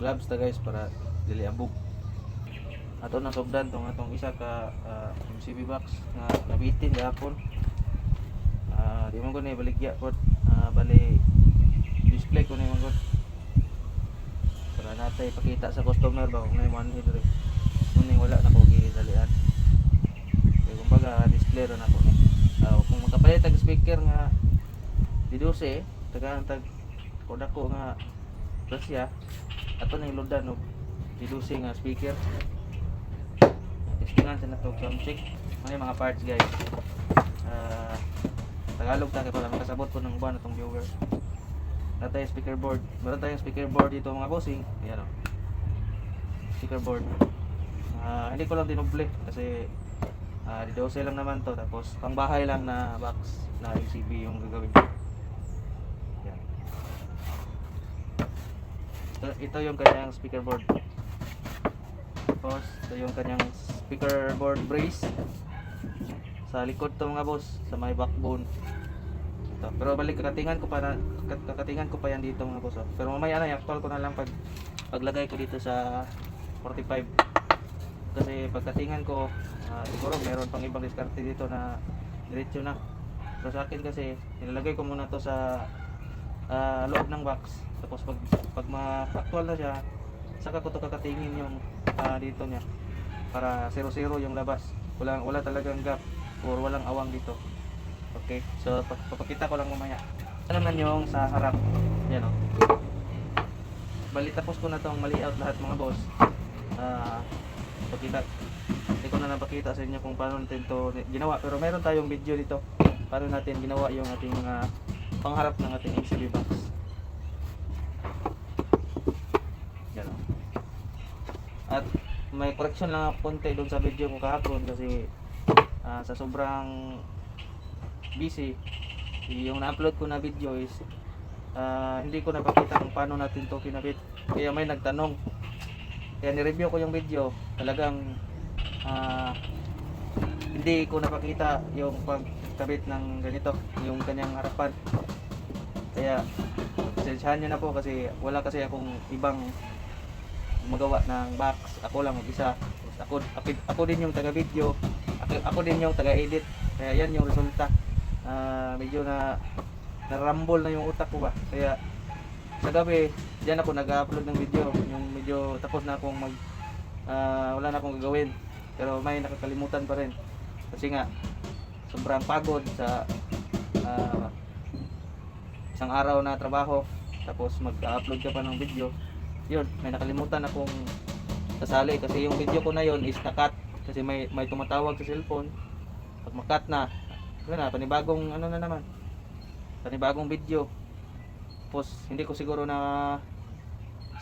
gloves ta guys para dili abog. Ato na sugdan tong atong isa ka MCB box nga nabitin gahapon. Di man ko na ibaligya po. Bali display ko na yung mga para natay ipakita sa customer ba kung may manhid rin. Muning wala na ko gidalian. Kaya kumbaga display ron ako ni. Kung magkapalit tag speaker nga di 12 tagaan tag kodako nga Russia ato na iludan og di 12 nga speaker. Testingan sa nato sound check. Ano yung mga parts guys. Tagalog ta kay para makasabot ko ng buwan atong viewer. Natay speaker board. Meron tayong speaker board dito mga bossing. Ayan o. Speaker board. Hindi ko lang dinuble kasi di 12 lang naman to. Tapos pang bahay lang na box na LCB yung gagawin ko. Ayan. Ito yung kanyang speaker board. Tapos ito yung kanyang speaker board brace. Sa likod to mga boss, sa may backbone. Ito. Pero balik kakatingan ko pa yan dito mga boss. Pero mamaya na i-actual ko na lang paglagay ko dito sa 45. Kasi pagkatingan ko siguro meron pang ibang diskarte dito na diretso na. Pero sa akin kasi nilalagay ko muna to sa loob ng box. Tapos pag ma-actual na siya, saka ko to kakatingin yung dito niya para 0-0 yung labas. Wala talagang gap or walang awang dito. Okay, so papakita ko lang mamaya. Ano naman yung sa harap. Yan o. Bali tapos ko na tong mali-out lahat mga boss. Hindi ko na napakita sa inyo kung paano natin to ginawa. Pero meron tayong video dito paano natin ginawa yung ating mga pangharap ng ating MCB box. Yan o. At may correction lang ako konti doon sa video ko kahapon kasi sa sobrang busy yung na-upload ko na video is hindi ko napakita kung paano natin to kinabit. Kaya may nagtanong, kaya ni-review ko yung video. Talagang hindi ko napakita yung pagkabit ng ganito, yung kanyang harapan. Kaya pasensyahan nyo na po kasi wala kasi akong ibang magawa ng box. Ako lang mag-isa. Ako din yung taga-video. Ako din yung taga-edit. Kaya yan yung resulta. Medyo na-rumble na yung utak ko ba. Kaya sa gabi, diyan ako nag-upload ng video. Yung medyo tapos na akong wala na akong gagawin. Pero may nakakalimutan pa rin. Kasi nga, sobrang pagod sa isang araw na trabaho. Tapos mag-upload ka pa ng video. Yun, may nakalimutan akong sasali kasi yung video ko na yun is nakat kasi may tumatawag sa cellphone. Pag makat na, yun na, panibagong ano na naman, panibagong video. Tapos hindi ko siguro na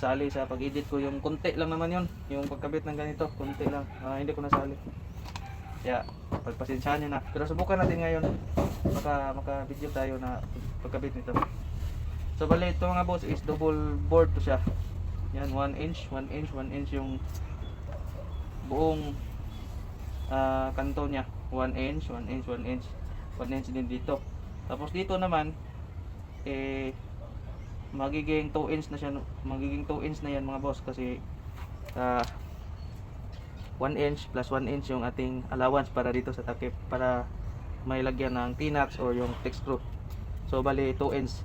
sali sa pag-edit ko, yung konti lang naman yun, yung pagkabit ng ganito, konti lang, hindi ko nasali. Kaya pagpasensyahan nyo na, pero subukan natin ngayon maka video tayo na pagkabit nito. So bali ito mga boss is double board to siya. Yan, 1 inch yung buong kanto niya. 1 inch din dito. Tapos dito naman magiging 2 inch na siya, magiging 2 inch na yan mga boss kasi 1 inch plus 1 inch yung ating allowance para dito sa takip para may lagyan ng T-nuts or yung T screw. So bali 2 inch.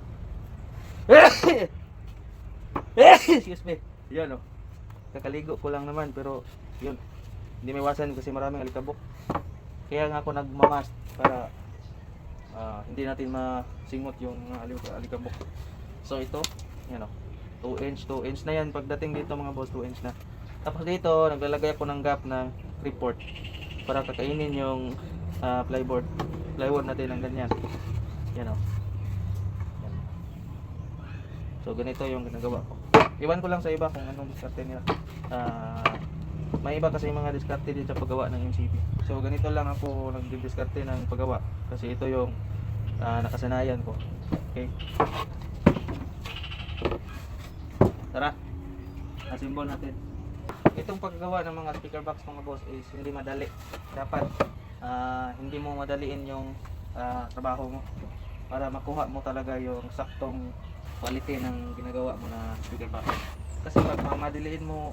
Excuse me. Yan o. Kakaligo ko lang naman pero yun. Hindi may iwasan kasi maraming alikabok. Kaya nga ako nagmamast para hindi natin masingot yung alikabok. So ito, yan o. 2 inch na yan. Pagdating dito mga boss, 2 inch na. Tapos dito, naglalagay ako ng gap ng report para kakainin yung plywood natin ng ganyan. Yan o. So ganito yung ginagawa ko. Iwan ko lang sa iba kung anong diskarte nila. May iba kasi mga diskarte din sa paggawa ng MCB. So ganito lang ako nagdidiskarte ng paggawa kasi ito yung nakasanayan ko. Okay. Tara. Asimbol natin. Itong paggawa ng mga speaker box mga boss is hindi madali. Dapat hindi mo madaliin yung trabaho mo para makuha mo talaga yung saktong quality ng ginagawa mo na speaker box. Kasi pag mamadiliin mo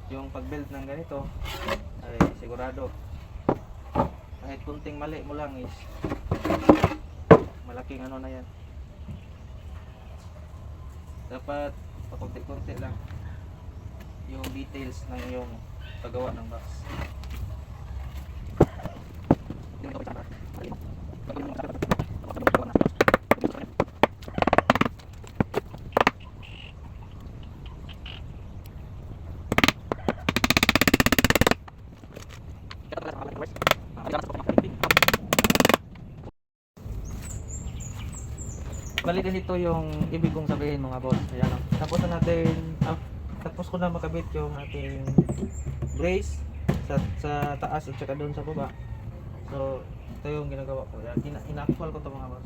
yung pag-build ng ganito, ay sigurado kahit kunting mali mo lang is malaking ano na yan. Dapat pakunti-kunti lang yung details ng yung paggawa ng box. Bali ganito yung ibig kong sabihin mga boss. Ayan lang. Tapos na natin, tapos ko na makabit yung ating brace sa taas at saka doon sa baba. So, ito yung ginagawa ko. Ina-actual ko to mga boss.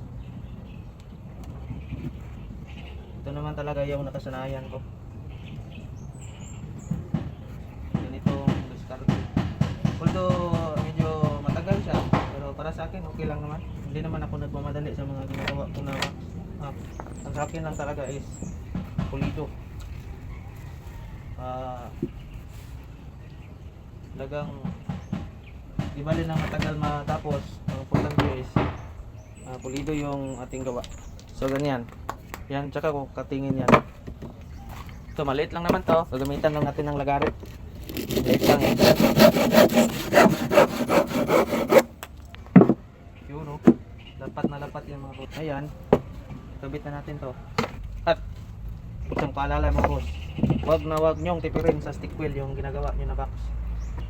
Ito naman talaga yung nakasanayan ko. Ganitong discarte. Although medyo matagal siya, pero para sa akin okay lang naman. Hindi naman ako nagmamadali sa mga ginagawa ko na ang sa akin lang talaga is pulido. Talagang di bali na matagal matapos. Ang importante is pulido yung ating gawa. So ganyan. Yan, tsaka ko katingin yan. Ito maliit lang naman to. Gagamitan lang natin ng lagarit. Maliit lang eh. Yun o. Lapat na lapat yung mga boss. Ayan. Kabit na natin to. At isang paalala mga boss. Wag nyong tipirin sa stick wheel yung ginagawa nyo na box.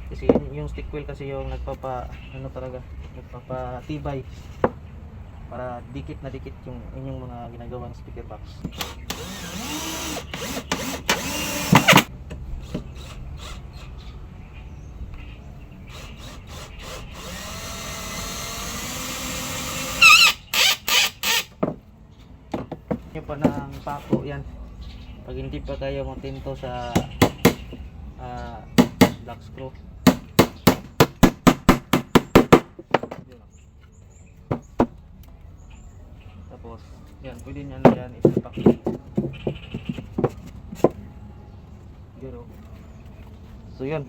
Kasi yung stick wheel kasi yung nagpapatibay para dikit na dikit yung inyong mga ginagawang speaker box. Yung pa ng pako yan. Pag hindi pa kayo matinto sa black screw. Tapos, yan, pwede nyo na yan isipak. Yun o. So yun.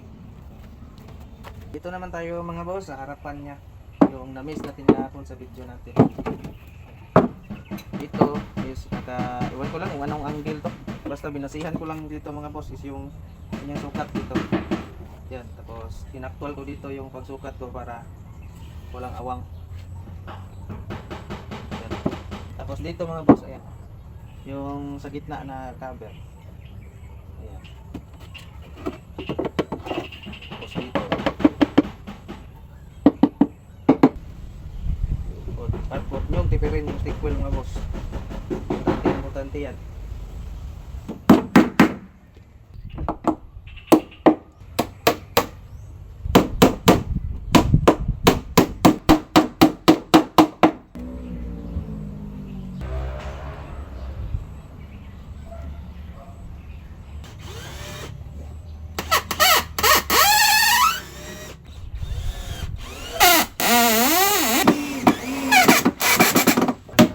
Dito naman tayo mga boss, sa harapan niya. Yung na-miss natin kahapon sa video natin. Dito is iwan ko lang kung anong angle to. Basta binasihan ko lang dito mga boss is yung kanyang sukat dito. Yan, tapos inaktual ko dito yung pagsukat ko para walang awang. Yan. Tapos dito mga boss, ayan. Yung sa gitna na cover. Ayan. Tapos dito. Huwag nyong tipirin yung stick wheel mga boss. Importante yan.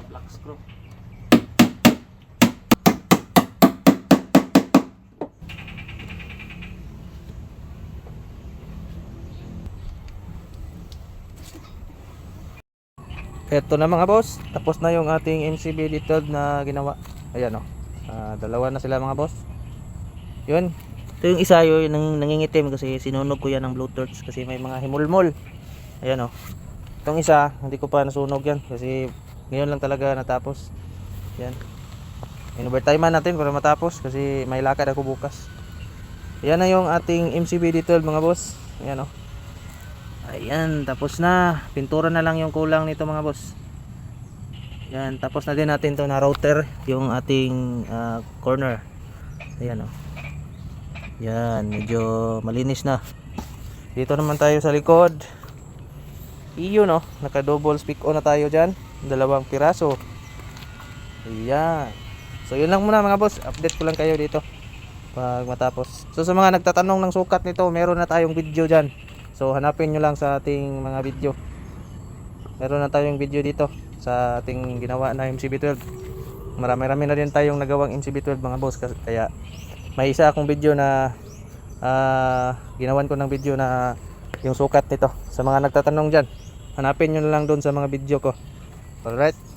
Black screw. Ito na mga boss, tapos na yung ating MCB detailed na ginawa. Ayan o, dalawa na sila mga boss. Yun, ito yung isa yun nangingitim kasi sinunog ko yan ng blowtorch kasi may mga himulmol. Ayan o, itong isa hindi ko pa nasunog yan kasi ngayon lang talaga natapos. Yan, in-overtime natin para matapos kasi may lakad ako bukas. Yan na yung ating MCB detailed mga boss. Ayan o. Ayan, tapos na. Pintura na lang yung kulang nito mga boss. Yan, tapos na din natin to na router, yung ating corner. Ayan o. Yan, medyo malinis na. Dito naman tayo sa likod. Iyon o, naka double speak on na tayo dyan. 2 piraso. Ayan. So yun lang muna mga boss, update ko lang kayo dito pag matapos. So sa mga nagtatanong ng sukat nito, meron na tayong video dyan. So hanapin nyo lang sa ating mga video. Meron na tayong video dito sa ating ginawa na MCB12. Marami-rami na din tayong nagawang MCB12 mga boss. Kaya may isa akong video na ginawan ko ng video na yung sukat nito. Sa mga nagtatanong dyan, hanapin nyo na lang doon sa mga video ko. Alright.